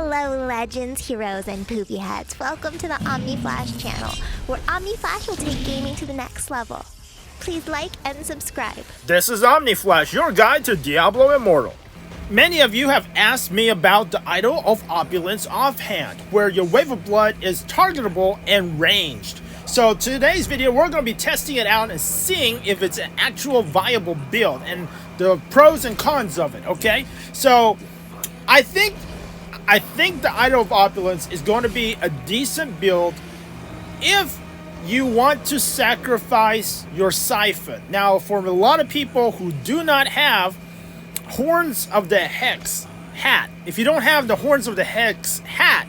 Hello legends, heroes, and poopy heads. Welcome to the Omni Flash channel, where Omni Flash will take gaming to the next level. Please like and subscribe. This is Omni Flash, your guide to Diablo Immortal. Many of you have asked me about the Idol of Opulence Offhand, where your wave of blood is targetable and ranged. So today's video, we're going to be testing it out and seeing if it's an actual viable build and the pros and cons of it, okay? So I think the Idol of Opulence is going to be a decent build if you want to sacrifice your siphon. Now, for a lot of people who do not have Horns of the Hex hat, if you don't have the Horns of the Hex hat,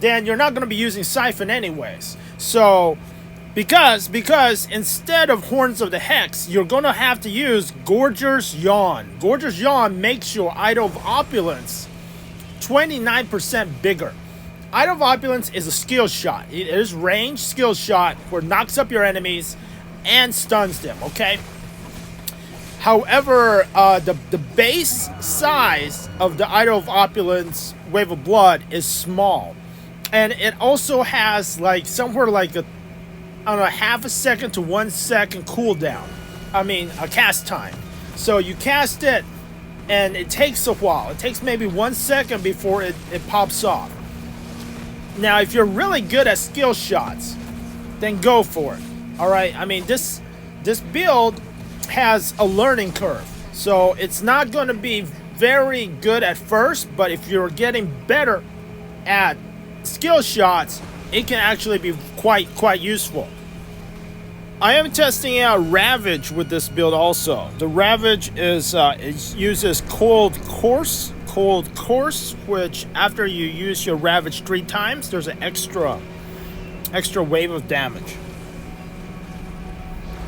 then you're not going to be using siphon anyways. So because instead of Horns of the Hex, you're going to have to use Gorger's Yawn. Gorger's Yawn makes your Idol of Opulence 29% bigger. Idol of Opulence is a skill shot. It is ranged skill shot where it knocks up your enemies and stuns them, okay? However, the base size of the Idol of Opulence Wave of Blood is small. And it also has like somewhere like a, I don't know, half a second to 1 second cooldown. I mean, a cast time. So you cast it and it takes a while. It takes maybe 1 second before it pops off. Now, if you're really good at skill shots, then go for it. All right. I mean, this build has a learning curve, so it's not going to be very good at first. But if you're getting better at skill shots, it can actually be quite useful. I am testing out Ravage with this build also. The Ravage is it uses Cold Course, which after you use your Ravage 3 times, there's an extra wave of damage.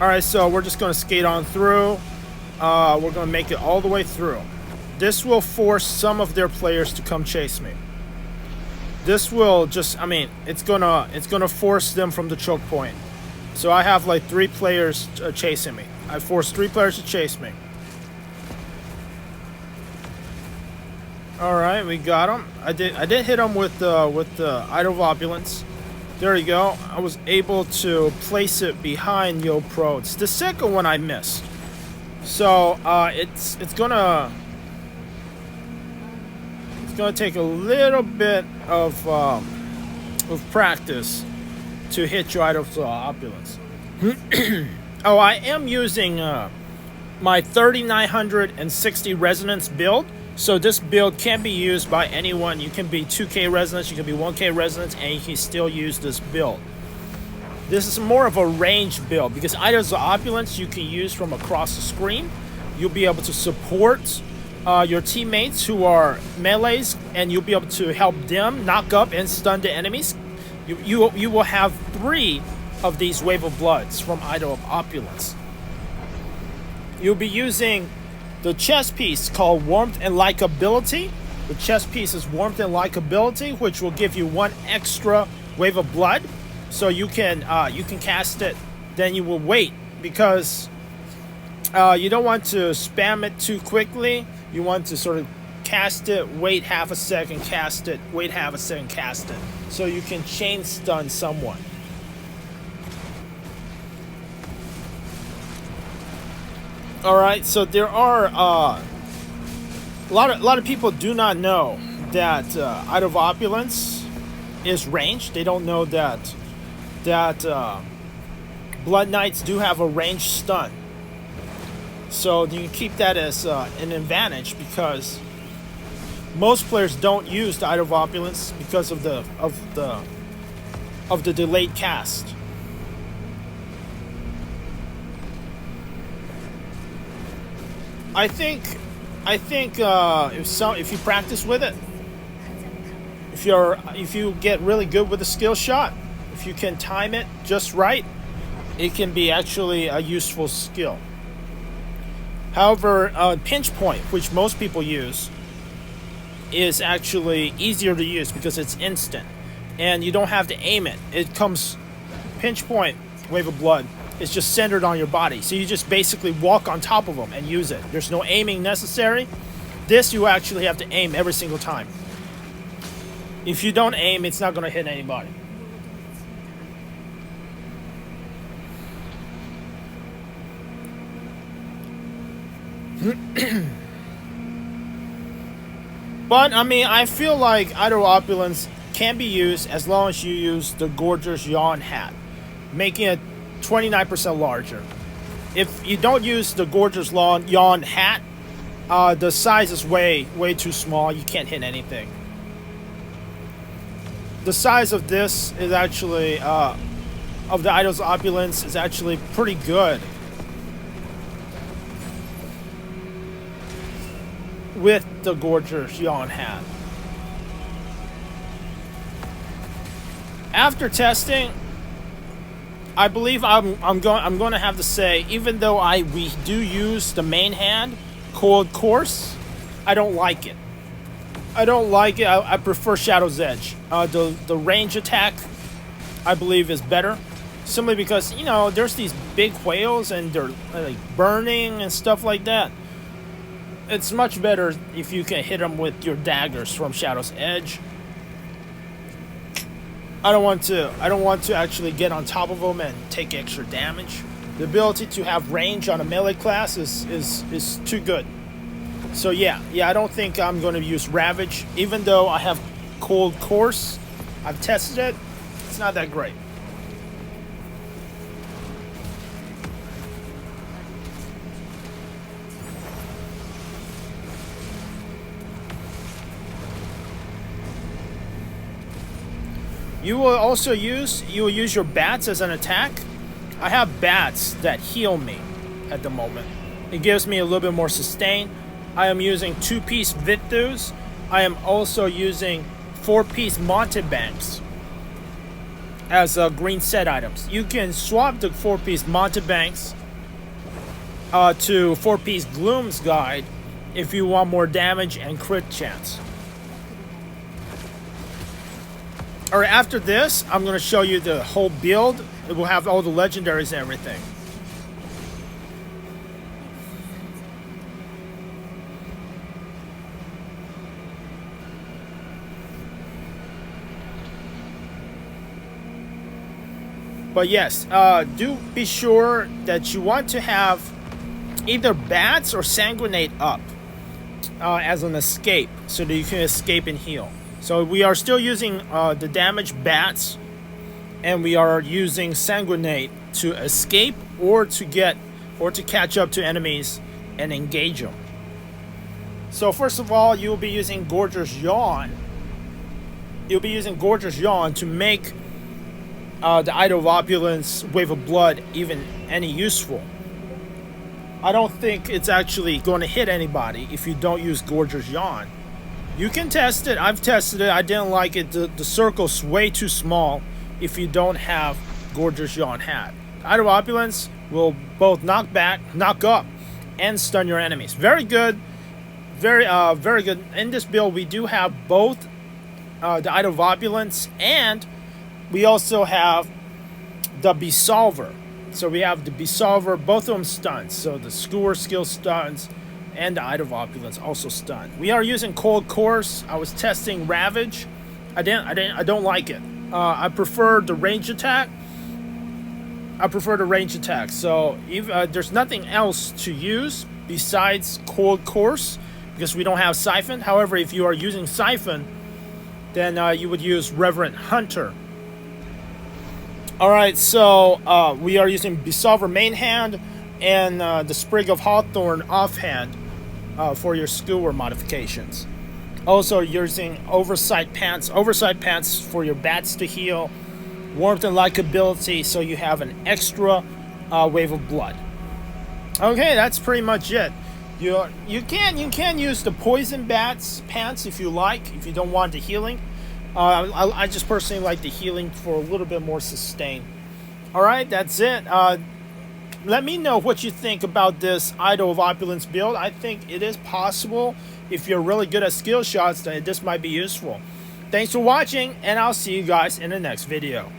Alright, so we're just going to skate on through. We're going to make it all the way through. This will force some of their players to come chase me. This will just, I mean, it's gonna force them from the choke point. So I have like 3 players chasing me. I forced 3 players to chase me. All right, we got him. I did hit him with the Idol of Opulence. There you go. I was able to place it behind Yo Pro. It's the second one I missed. So it's gonna take a little bit of practice to hit your Idol of Opulence. Oh, I am using my 3960 resonance build. So this build can be used by anyone. You can be 2k resonance, you can be 1k resonance, and you can still use this build. This is more of a ranged build because Idols of Opulence you can use from across the screen. You'll be able to support your teammates who are melees, and you'll be able to help them knock up and stun the enemies. You will have 3 of these Wave of Bloods from Idol of Opulence. You'll be using the chest piece called Warmth and Likeability. The chest piece is Warmth and Likeability, which will give you 1 extra Wave of Blood. So you can cast it, then you will wait because you don't want to spam it too quickly. You want to sort of cast it, wait half a second, cast it, wait half a second, cast it. So you can chain stun someone. All right, so there are a lot of people do not know that Idol of Opulence is ranged. They don't know that Blood Knights do have a ranged stun. So you can keep that as an advantage because most players don't use the Idol of Opulence because of the delayed cast. I think if you practice with it, if you get really good with a skill shot, if you can time it just right, it can be actually a useful skill. However, pinch point, which most people use, is actually easier to use because it's instant and you don't have to aim it. It comes pinch point, Wave of Blood. It's just centered on your body. So you just basically walk on top of them and use it. There's no aiming necessary. This you actually have to aim every single time. If you don't aim, it's not going to hit anybody. But, I mean, I feel like Idol of Opulence can be used as long as you use the Gorger's Yawn hat, making it 29% larger. If you don't use the Gorger's Yawn hat, the size is way too small. You can't hit anything. The size of this is actually, of the Idols of Opulence, is actually pretty good. With the Gorger's Yawn hat. After testing, I believe I'm going to have to say, even though we do use the main hand, Cold Course, I don't like it. I don't like it. I prefer Shadow's Edge. The range attack, I believe, is better. Simply because, you know, there's these big whales and they're like burning and stuff like that. It's much better if you can hit them with your daggers from Shadow's Edge. I don't want to actually get on top of them and take extra damage. The ability to have range on a melee class is too good. So yeah, I don't think I'm going to use Ravage. Even though I have Cold Course, I've tested it. It's not that great. You will use your bats as an attack. I have bats that heal me at the moment. It gives me a little bit more sustain. I am using 2-piece Vithus. I am also using 4-piece Montebanks as green set items. You can swap the 4-piece Montebanks to 4-piece Gloom's Guide if you want more damage and crit chance. Alright, after this, I'm going to show you the whole build. It will have all the legendaries and everything. But yes, do be sure that you want to have either bats or sanguinate up as an escape, so that you can escape and heal. So we are still using the damaged bats, and we are using sanguinate to escape or to catch up to enemies and engage them. So first of all, you will be using Gorger's Yawn. You'll be using Gorger's Yawn to make the Idol of Opulence Wave of Blood even any useful. I don't think it's actually going to hit anybody if you don't use Gorger's Yawn. You can test it. I've tested it. I didn't like it. The circle's way too small if you don't have Gorger's Yawn hat. Idol of Opulence will both knock back, knock up, and stun your enemies. Very good. Very good. In this build, we do have both the Idol of Opulence, and we also have the Besolver. So we have the Besolver, both of them stuns. So the Skewer skill stuns, and the Idol of Opulence also stun. We are using Cold Course. I was testing Ravage. I don't like it. I prefer the range attack. So if there's nothing else to use besides Cold Course, because we don't have Siphon. However, if you are using Siphon, then you would use Reverend Hunter. Alright, so we are using Besolver main hand and the Sprig of Hawthorn offhand for your Skewer modifications. Also using Oversight Pants for your bats to heal, Warmth and Likability, so you have an extra Wave of Blood. Okay, that's pretty much it. You can use the Poison Bats pants if you like, if you don't want the healing. I just personally like the healing for a little bit more sustain. Alright, that's it. Let me know what you think about this Idol of Opulence build. I think it is possible. If you're really good at skill shots, then this might be useful. Thanks for watching, and I'll see you guys in the next video.